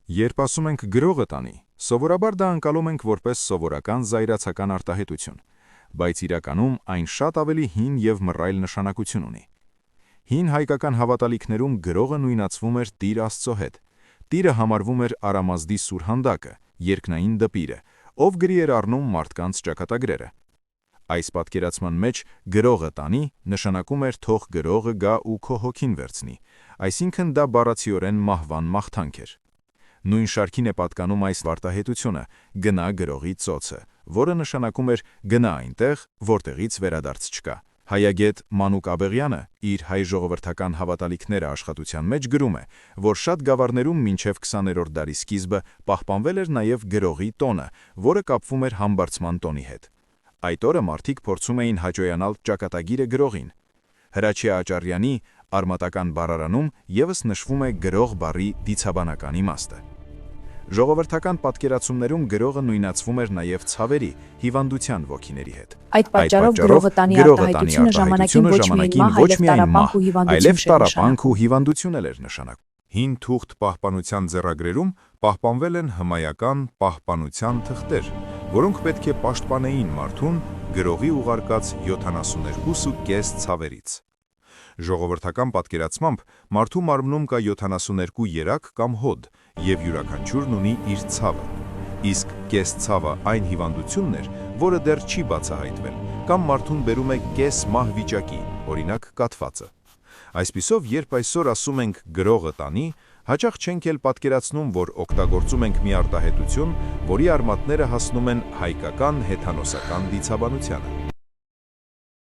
Երբ ասում ենք գրողը տանի, սովորաբար դա ընկալում ենք որպես սովորական զայրացական արտահայտություն, բայց իրականում այն շատ ավելի հին և մռայլ նշանակություն ունի։ Հին հայկական հավատալիքներում գրողը նույնացվում էր Տիր Աստծո հետ։ Տիրը համարվում էր Արամազդի սուրհանդակը, երկնային դպիրը, ով գրի էր առնում մարդկանց ճակատագրերը։ Այս պատկերացման մեջ գրողը տանի նշանակում էր թող գրողը գա ու քո հոգին վերցնի, այսինքն դա բառացիորեն մահվան մաղթանք էր։ Նույն շարքին է պատկանում այս արտահայտությունը՝ գնա գրողի ծոցը, որը նշանակում էր գնա այնտեղ, որտեղից վերադարձ չկա։ Հայագետ Մանուկ Աբեղյանը իր հայ ժողովրդական հավատալիքները աշխատության մեջ գրում է, որ շատ գավառներում մինչև 20-րդ դարի սկիզբը պահպանվել էր նաև գրողի տոնը, որը կապվում էր համբարձման տոնի հետ։ Այդ օրը մարդիկ փորձում էին հաճոյանալ ճակատագիրը գրողին։ Հրաչյա Աճարյանի արմատական բառարանում ևս նշվում է գրող բառի դիցաբանական իմաստը։ Ժողովրդական պատկերացումներում գրողը նույնացվում էր նաև ցավերի, հիվանդության ոգիների հետ։ Այդ պատճառով գրողը տանի արտահայտությունը ժամանակին ոչ միայն մահ, այլև տառապանք ու հիվանդություն էր նշանակում։ Հին թուղթ պահպանության ձեռագրերում պահպանվել են հմայական պահպանության թղթեր, որոնք պետք է պաշտպանեին մարդուն գրողի ուղարկած 72.5 ցավերից։ Ժողովրդական պատկերացմամբ մարդու մարմնում կա 72 երակ կամ հոդ, և յուրաքանչյուրն ունի իր ցավը։ Իսկ կես ցավը այն հիվանդությունն էր, որը դեռ չի բացահայտվել, կամ մարդուն բերում է կես մահ վիճակի, օրինակ կաթվածը։ Այսպիսով, երբ այսօր ասում ենք գրողը տանի, հաճախ չենք էլ պատկերացնում, որ օգտագործում ենք մի արտահայտություն, որի արմատները հասնում են հայկական հեթանոսական դիցաբանությանը։